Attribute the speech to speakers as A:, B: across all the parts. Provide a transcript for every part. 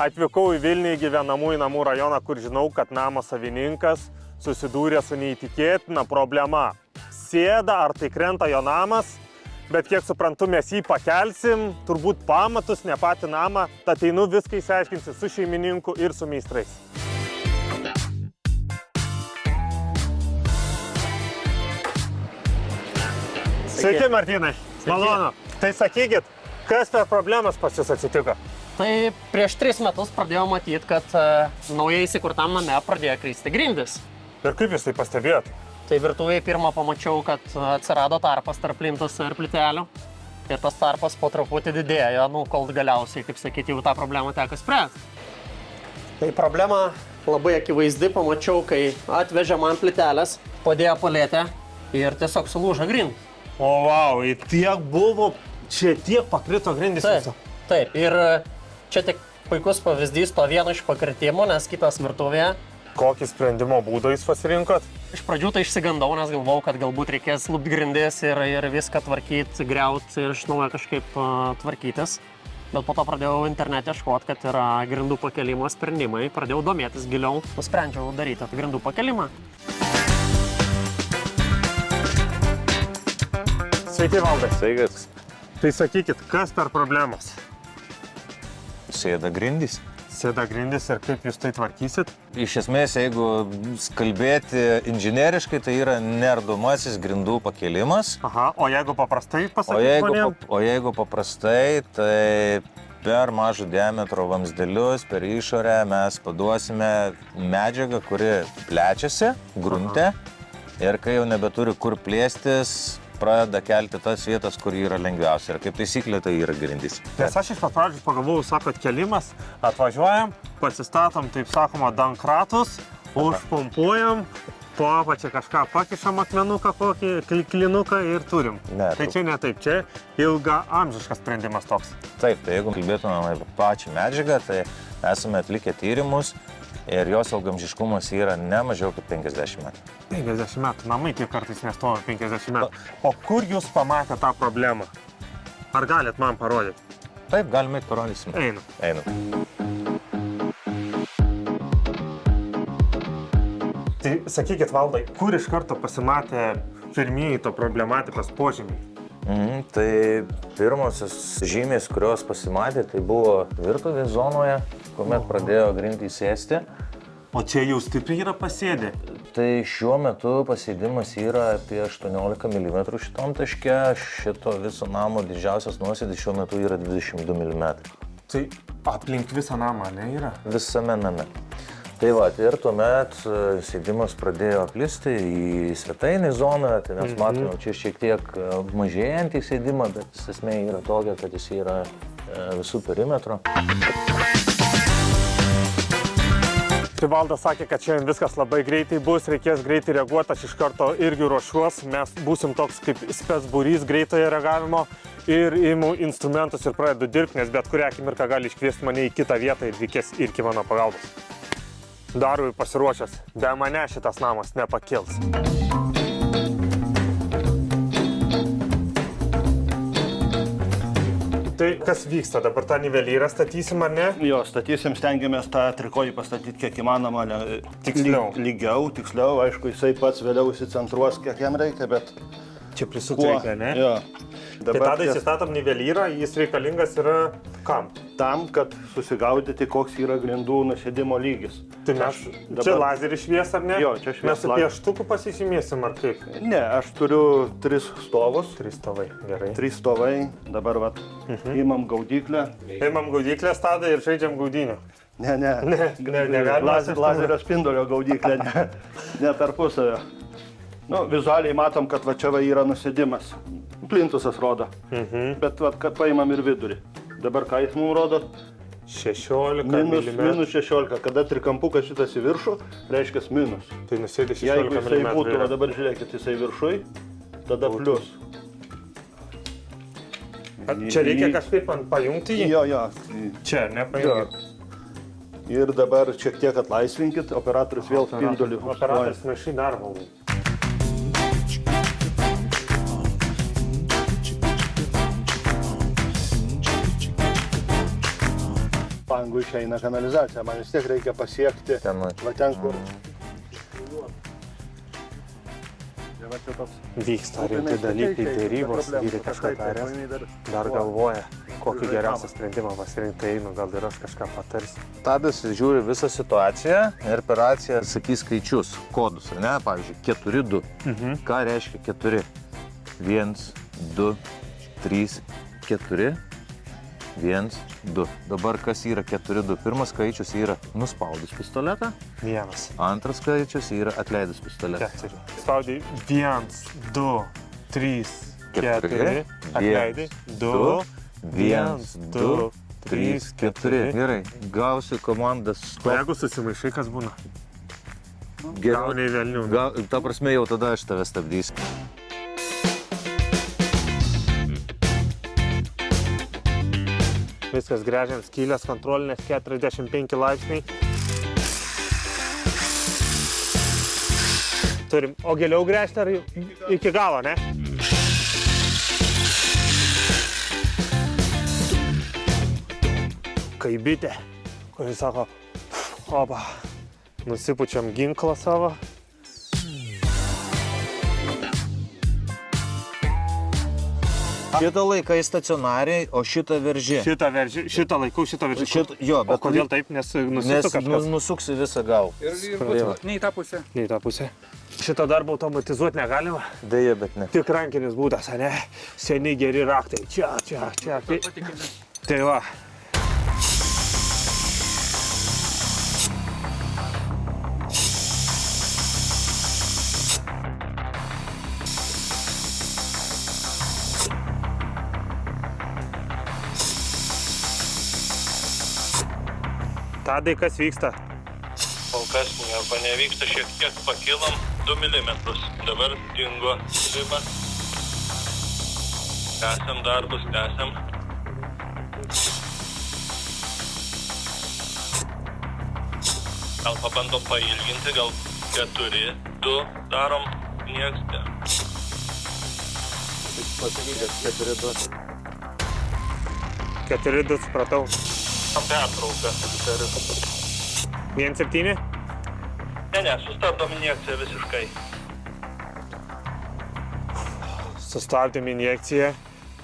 A: Atvykau į Vilnių gyvenamųjų namų rajoną, kur žinau, kad namo savininkas susidūrė su neįtikėtina problema. Sėda, ar tai krenta jo namas, bet kiek suprantu, mes jį pakelsim, turbūt pamatus, ne patį namą, tad einu viską išsiaiškinti su šeimininku ir su meistrais. Sveiki, Martynai. Malonu. Tai sakykit, kas per problemas pas jūs atsitiko?
B: Tai prieš 3 metus pradėjau matyti, kad naujai įsikurtam name pradėjo kristi grindys.
A: Ir kaip jūs tai pastebėjot?
B: Tai virtuvėje pirmą pamačiau, kad atsirado tarpas tarp plintos ir plytelių. Ir tas tarpas po truputį didėjo, kol galiausiai, kaip sakyti, jau tą problemą teko spręsti. Tai problema labai akivaizdi, pamačiau, kai atvežė man plytelės, padėjo palėtę ir tiesiog sulūžo grindys.
A: O, wow, tiek buvo, čia tiek pakrito grindys viso.
B: Taip, ir čia tik puikus pavyzdys to vieno iš pakritimų, nes kitas virtuvėje.
A: Kokį sprendimo būdą jūs pasirinkot?
B: Iš pradžių tai išsigandau, nes galvojau, kad galbūt reikės lupti grindis ir viską tvarkyti, griauti ir iš naujo kažkaip tvarkytis. Bet po to pradėjau internete ieškoti, kad yra grindų pakėlimo sprendimai, pradėjau domėtis giliau, nusprendžiau daryti grindų pakėlimą.
A: Sveiki, Valdai.
C: Sveikas.
A: Tai sakykit, kas per problemas?
C: Sėda grindys.
A: Sėda grindys ir kaip jūs tai tvarkysit?
C: Iš esmės, jeigu kalbėti inžineriškai, tai yra neardomasis grindų pakėlimas.
A: Aha, o jeigu paprastai pasakyti žmonėm?
C: O jeigu paprastai, tai per mažo diametro vamzdelius, per išorę mes paduosime medžiagą, kuri plečiasi grunte. Ir kai jau nebeturi kur plėstis, pradeda kelti tas vietas, kur yra lengviausia. Ir kaip taisyklė, tai yra grindys.
A: Nes aš iš pat pradžių pagalvojau, sakot, kelimas, atvažiuojam, pasistatom, taip sakoma, dankratus, užpumpuojam, po apačią kažką pakišam akmenuką, kokį klinuką ir turim.
C: Ne,
A: tai čia ne taip, čia ilgaamžiškas sprendimas toks.
C: Taip, tai jeigu kalbėtume apie pačią medžiagą, tai esame atlikę tyrimus. Ir jos ilgamžiškumas yra ne mažiau kaip 50 metų.
A: 50 metų, namai tiek kartais nestovi 50 metų. O kur jūs pamatėte tą problemą? Ar galit man parodyti?
C: Taip, galime parodysim.
A: Einu. Tai sakykit, Valdai, kur iš karto pasimatė pirmieji to problematikos požymiai?
C: Tai pirmosios žymės, kurios pasimatė, tai buvo virtuvės zonoje, kuomet pradėjo grindys sėsti.
A: O čia jau stipriai yra pasėdę?
C: Tai šiuo metu pasėdimas yra apie 18 mm šitam taške. Šito viso namo didžiausias nuosėdis šiuo metu yra 22 mm.
A: Tai aplink visą namą, ne yra?
C: Visame name. Tai va, ir tuomet sėdimas pradėjo plisti į svetainį zoną, tai mes matome čia šiek tiek mažėjantį sėdimą, bet esmė yra tokia, kad jis yra visų perimetro.
A: Tai Valdas sakė, kad šiandien viskas labai greitai bus, reikės greitai reaguoti, aš iš karto irgi ruošiuos, mes būsim toks kaip spec būrys greitojo reagavimo ir imu instrumentus ir pradedu dirbti, nes bet kurią akimirką gali iškviesti mane į kitą vietą ir reikės irgi mano pagalbos. Darbui pasiruošęs, be mane šitas namas nepakils. Tai kas vyksta? Dabar tą nivelyrą statysim, ar ne?
D: Jo, statysim, stengiamės tą trikojį pastatyti kiek įmanoma lygiau, tiksliau. Aišku, jisai pats vėliau įsicentruos, kiek jam reikia, bet...
A: Čia prisukti reikia, ne?
D: Jo.
A: Tai tada įsistatom nivelyrą, jis reikalingas yra kam?
D: Tam, kad susigaudyti, koks yra grindų nusėdimo lygis.
A: Tai mes čia lazerį švies, ar ne?
D: Jo, čia švies.
A: Mes su pieštuku pasižymėsim, ar kaip?
D: Ne, aš turiu 3 stovus.
A: 3 stovai, gerai.
D: 3 stovai, dabar vat, imam gaudyklę.
A: Imam gaudyklę stadą ir žaidžiam gaudynių.
D: Ne,
A: negalima.
D: Lazerio spindulio gaudyklę, ne tarpusavio. Vizualiai matom, kad va čia va yra nusėdimas. Plintusas rodo, bet va, kad paimam ir vidurį. Dabar ką jis mums rodo?
A: 16 mm.
D: Minus 16. Kada trikampukas šitas į viršų, reiškia minus.
A: Tai nusėdė 16 mm.
D: Jeigu jisai būtų, o dabar žiūrėkit, jisai viršui, tada plius.
A: Čia reikia kažkaip pajungti jį?
D: Jo.
A: Čia, nepajungti.
D: Ir dabar šiek tiek atlaisvinkit, operatorius vėl spindulį.
A: Operatorius maišai darbą.
D: langu išeina kanalizacija, man vis tiek reikia pasiekti
C: Ten,
D: va ten, kur. Tai va čia toks.
A: Vyksta rimti dalykai, dėrybos, vyrai kažką tarės, dar galvoja, kokį geriausią sprendimą pasirinkti, einu, gal ir aš kažką patarsiu.
C: Tadas žiūri visą situaciją ir per raciją sakys skaičius, kodus, ar ne? Pavyzdžiui, 4-2. Ką reiškia 4? 1, 2, 3, 4, 1, 2. Dabar kas yra 4-2? Pirmas skaičius yra nuspaudus pistoletą,
A: Vienas.
C: antras skaičius yra atleidus pistoletą.
A: 4. Spaudai 1, 2, 3, 4, atleidai 2, 1, 2, 3, 4.
C: Gerai, gausi komandas.
A: O jeigu susimaišai, kas būna?
C: Geriau
A: Gauni velnių.
C: Ta prasme, jau tada aš tave stabdysiu.
A: Viskas gręžiam skylės, kontrolinės 45 laipsniai. Turim, o giliau gręžti ar iki galo, ne? Kai bitė, kuris sako, opa, nusipučiam ginklą savo.
C: Šitą laiką į stacionariai, o šitą verži.
A: Šitą laikau, šitą veržiu.
C: Jo,
A: O
C: bet
A: kodėl taip, nes
C: Nes
A: nusisuka kažkas?
C: nusuksi visą galvą.
E: Ne į tą pusę.
A: Ne į tą pusę. Šitą darbą automatizuoti negalima.
C: Deja, bet ne.
A: Tik rankinis būdas, ne? Seni geri raktai. Čia. Tai va. Tadai, kas vyksta?
F: Kol kas nieko nevyksta, šiek tiek pakilom 2 mm. Dabar dingo riba. Tęsiam darbus, tęsiam. Gal pabandom pailginti, gal 4, 2 darom, nieks ne.
C: Pasakykit, 4-2.
A: 4-2, supratau.
F: Pertrauka.
A: 1-7?
F: Ne, sustabdom injekciją visiškai.
A: Sustabdėm injekciją.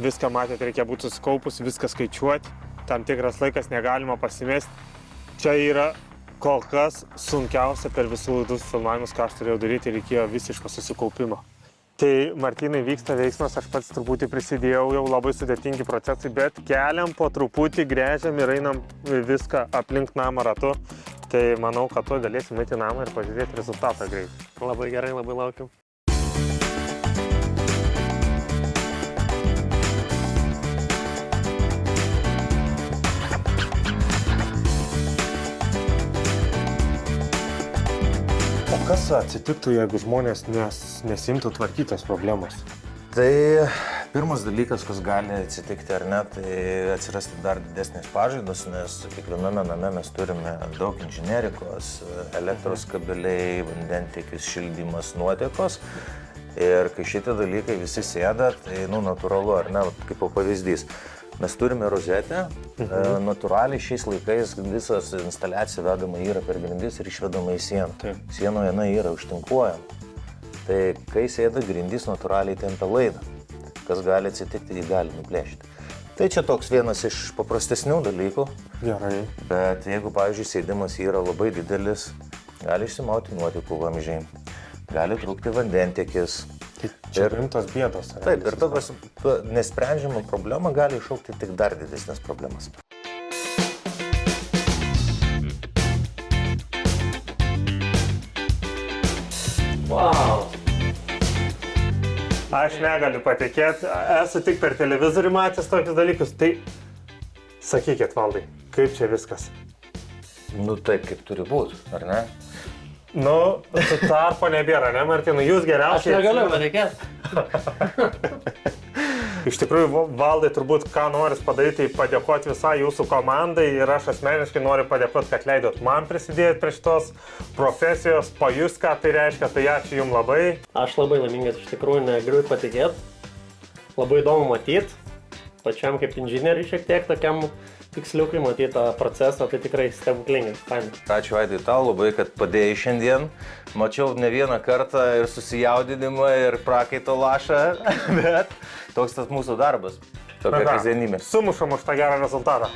A: Viską matėt, reikia būti susikaupus, viską skaičiuoti. Tam tikras laikas negalima pasimesti. Čia yra kol kas sunkiausia per visų laidų filmavimus, ką aš turėjau daryti, reikėjo visiško susikaupimo. Tai, Martynai, vyksta veiksmas, aš pats truputį prisidėjau, jau labai sudėtingi procesai, bet keliam po truputį, gręžiam ir einam viską aplink namą ratu. Tai manau, kad tu galėsim eiti į namą ir pažiūrėti rezultatą greit.
B: Labai gerai, labai laukiu.
A: O kas atsitiktų, jeigu žmonės nesimtų tvarkytos problemos?
C: Tai pirmas dalykas, kas gali atsitikti ar ne, tai atsirasti dar didesnės pažaidos, nes kiekviename name mes turime daug inžinerikos, elektros kabeliai, vandentiekis, šildymas, nuotekos. Ir kai šitie dalykai visi sėda, tai natūralu, ar ne, kaip pavyzdys. Mes turime rozetę, natūraliai šiais laikais visas instaliacija vedama yra per grindis ir išvedama į sieną. Sienoje jinai yra užtinkuojama. Tai kai sėda grindys, natūraliai tempia laidą. Kas gali atsitikti, jį gali nuplėšti. Tai čia toks vienas iš paprastesnių dalykų.
A: Gerai.
C: Bet jeigu, pavyzdžiui, sėdimas yra labai didelis, gali išsimauti nuotekų vamzdžiai, gali trūkti vandentiekis.
A: Tai čia rimtos bėdos.
C: Taip, ir ta nesprendžiama problema gali iššaukti tik dar didesnės problemas.
B: Wow.
A: Aš negaliu patikėti, esu tik per televizorių matęs tokius dalykus. Tai sakykit, Valdai, kaip čia viskas?
C: Nu taip, kaip turi būti, ar ne?
A: Nu, tarpo nebėra, ne, Martynai? Jūs
B: Aš
A: geriausiai...
B: negaliu patikėti.
A: Iš tikrųjų, Valdai, turbūt ką noris padaryti, tai padėkoti visai jūsų komandai ir aš asmeniškai noriu padėkoti, kad leidot man prisidėti prie šitos profesijos, pajust, ką tai reiškia, tai ačiū jums labai.
B: Aš labai laimingas, iš tikrųjų, negaliu patikėti. Labai įdomu matyti, pačiam kaip inžinieriui šiek tiek tokiam tiksliukai matyti tą procesą, tai tikrai stebuklingai. Fain.
C: Ačiū Vaidai tau labai, kad padėjai šiandien. Mačiau ne vieną kartą ir susijaudinimą, ir prakaito lašą, bet toks tas mūsų darbas. Tokia kasdienybė.
A: Sumušam už tą gerą rezultatą.